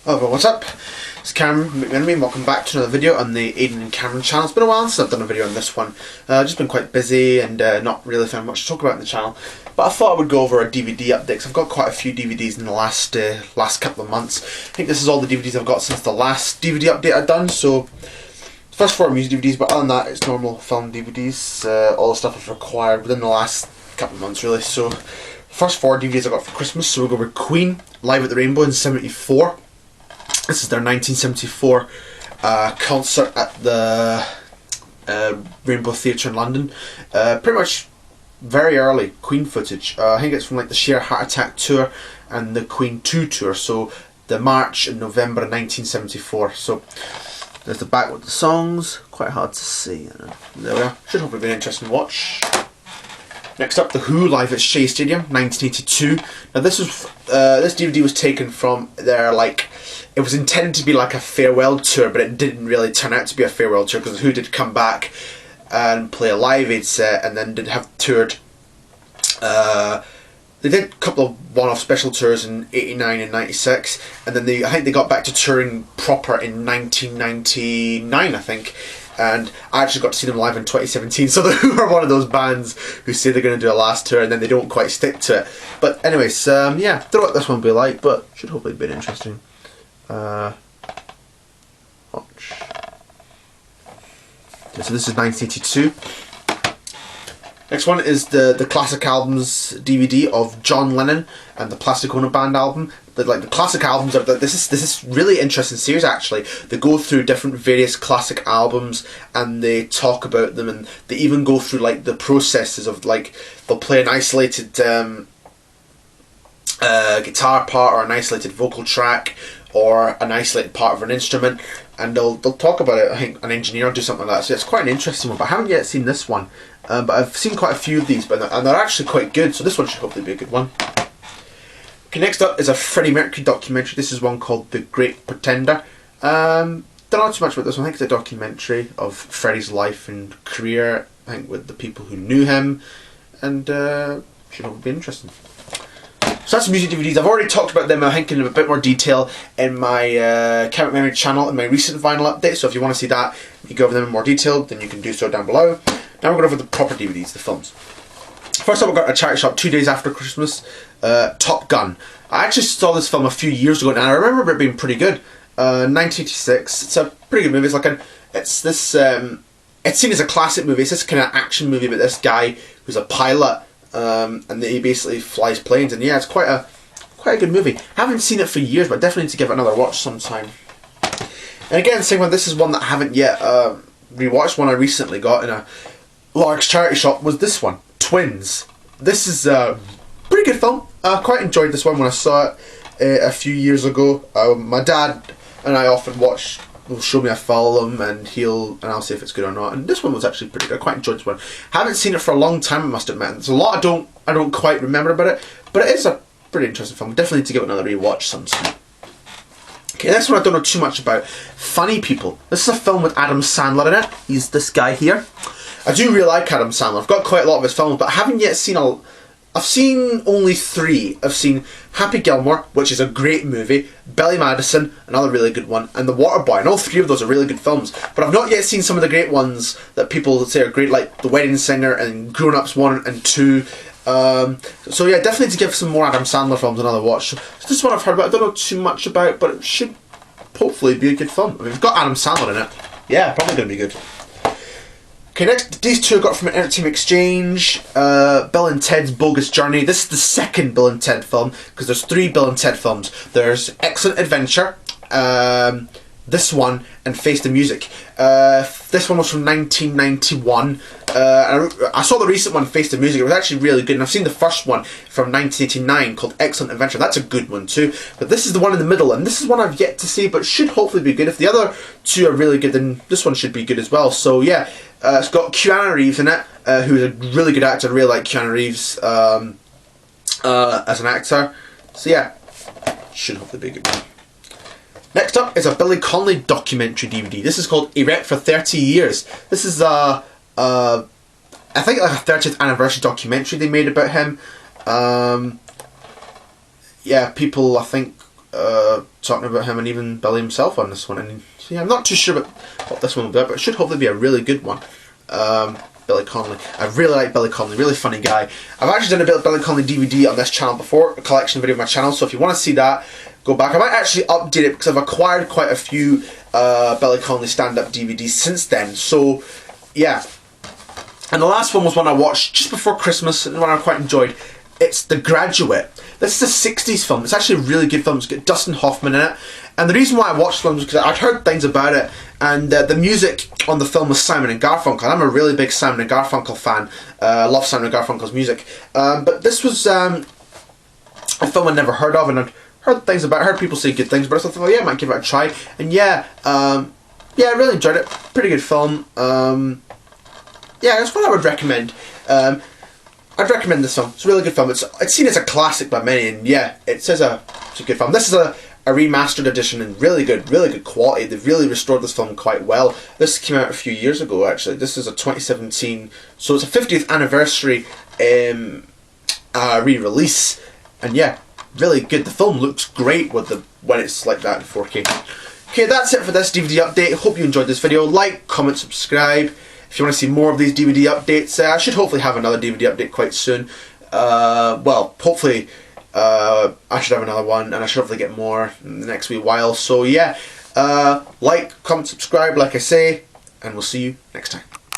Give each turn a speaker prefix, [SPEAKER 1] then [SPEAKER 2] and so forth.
[SPEAKER 1] Oh, well, what's up? It's Cameron McMenemy and welcome back to another video on the Aidan and Cameron channel. It's been a while since I've done a video on this one. Just been quite busy and not really found much to talk about in the channel. But I thought I would go over a DVD update because I've got quite a few DVDs in the last couple of months. I think this is all the DVDs I've got since the last DVD update I've done. So, first 4 music DVDs, but other than that, it's normal film DVDs. All the stuff I've required within the last couple of months, really. So, first 4 DVDs I got for Christmas. So we'll go with Queen, Live at the Rainbow in '74. This is their 1974 concert at the Rainbow Theatre in London. Pretty much very early Queen footage. I think it's from like the Sheer Heart Attack tour and the Queen 2 tour. So the March and November of 1974. So there's the back with the songs. Quite hard to see. There we are. Should hopefully be an interesting watch. Next up, The Who live at Shea Stadium, 1982. Now this DVD was taken from their it was intended to be like a farewell tour, but it didn't really turn out to be a farewell tour because The Who did come back and play a Live Aid set, and then did have toured. They did a couple of one-off special tours in '89 and '96, and then I think they got back to touring proper in 1999, I think. And I actually got to see them live in 2017, so The Who are one of those bands who say they're going to do a last tour and then they don't quite stick to it. But anyways, yeah, don't know what this one will be like, but should hopefully be interesting. Watch. Okay, so this is 1982. Next one is the classic albums DVD of John Lennon and the Plastic Ono Band album. The classic albums are this is really interesting series actually. They go through different various classic albums and they talk about them, and they even go through like the processes of they'll play an isolated guitar part or an isolated vocal track or an isolated part of an instrument, and they'll talk about it. I think an engineer will do something like that. So it's quite an interesting one. But I haven't yet seen this one. But I've seen quite a few of these, and they're actually quite good. So this one should hopefully be a good one. Okay, next up is a Freddie Mercury documentary. This is one called The Great Pretender. Don't know too much about this one. I think it's a documentary of Freddie's life and career. I think with the people who knew him, and should hopefully be interesting. So that's music DVDs. I've already talked about them, I think, in a bit more detail in my Cameron McMenemy channel in my recent vinyl update. So if you want to see that, you go over them in more detail, then you can do so down below. Now we're going over the proper DVDs, the films. First up, we got a charity shop 2 days after Christmas. Top Gun. I actually saw this film a few years ago, and I remember it being pretty good. 1986. It's a pretty good movie. It's seen as a classic movie. It's this kind of action movie about this guy who's a pilot, and he basically flies planes. And yeah, it's quite a good movie. I haven't seen it for years, but I definitely need to give it another watch sometime. And again, same one. This is one that I haven't yet rewatched. One I recently got in a large charity shop was this one, Twins. This is a pretty good film. I quite enjoyed this one when I saw it a few years ago. My dad and I often will show me a film and I'll say if it's good or not. And this one was actually pretty good. I quite enjoyed this one. Haven't seen it for a long time, I must admit. There's a lot I don't quite remember about it, but it is a pretty interesting film. Definitely need to give it another rewatch sometime. Okay, this one I don't know too much about. Funny People. This is a film with Adam Sandler in it. He's this guy here. I do really like Adam Sandler. I've got quite a lot of his films, but I haven't yet seen I've seen only 3. I've seen Happy Gilmore, which is a great movie, Billy Madison, another really good one, and The Waterboy, and all 3 of those are really good films. But I've not yet seen some of the great ones that people say are great, like The Wedding Singer and Grown Ups 1 and 2. So yeah, definitely to give some more Adam Sandler films another watch. So this one I've heard about, I don't know too much about, but it should hopefully be a good film. I mean, we've got Adam Sandler in it. Yeah, probably going to be good. Okay, next, these 2 I got from an Entertainment Exchange. Bill and Ted's Bogus Journey. This is the second Bill and Ted film, because there's 3 Bill and Ted films. There's Excellent Adventure, this one, and Face the Music. This one was from 1991. I saw the recent one, Face the Music. It was actually really good, and I've seen the first one from 1989 called Excellent Adventure. That's a good one too. But this is the one in the middle, and this is one I've yet to see, but should hopefully be good. If the other 2 are really good, then this one should be good as well. So yeah, it's got Keanu Reeves in it, who's a really good actor. I really like Keanu Reeves as an actor. So yeah, should hopefully be a good one. Next up is a Billy Connolly documentary DVD. This is called Erect for 30 Years. This is I think like a 30th anniversary documentary they made about him. Yeah, people I think talking about him and even Billy himself on this one. And yeah, I'm not too sure about what this one will be, but it should hopefully be a really good one. Billy Connolly. I really like Billy Connolly, really funny guy. I've actually done a Billy Connolly DVD on this channel before, a collection video of my channel, so if you want to see that, go back. I might actually update it because I've acquired quite a few Billy Connolly stand-up DVDs since then, so yeah. And the last one was one I watched just before Christmas, and one I quite enjoyed. It's The Graduate. This is a 60s film. It's actually a really good film. It's got Dustin Hoffman in it. And the reason why I watched the film was because I'd heard things about it, and the music on the film was Simon and Garfunkel. I'm a really big Simon and Garfunkel fan. I love Simon and Garfunkel's music. But this was a film I'd never heard of, and I'd heard things about it. I heard people say good things, but I thought, well, yeah, I might give it a try. And yeah, I really enjoyed it. Pretty good film. Yeah, that's what I would recommend. I'd recommend this film. It's a really good film. It's seen as a classic by many, and yeah, it's a good film. This is a remastered edition and really good quality. They've really restored this film quite well. This came out a few years ago, actually. This is a 2017, so it's a 50th anniversary re-release, and yeah, really good. The film looks great when it's like that in 4K. Okay, that's it for this DVD update. Hope you enjoyed this video. Like, comment, subscribe. If you want to see more of these DVD updates, I should hopefully have another DVD update quite soon. Well, hopefully I should have another one, and I should hopefully get more in the next wee while. So yeah, like, comment, subscribe, like I say, and we'll see you next time.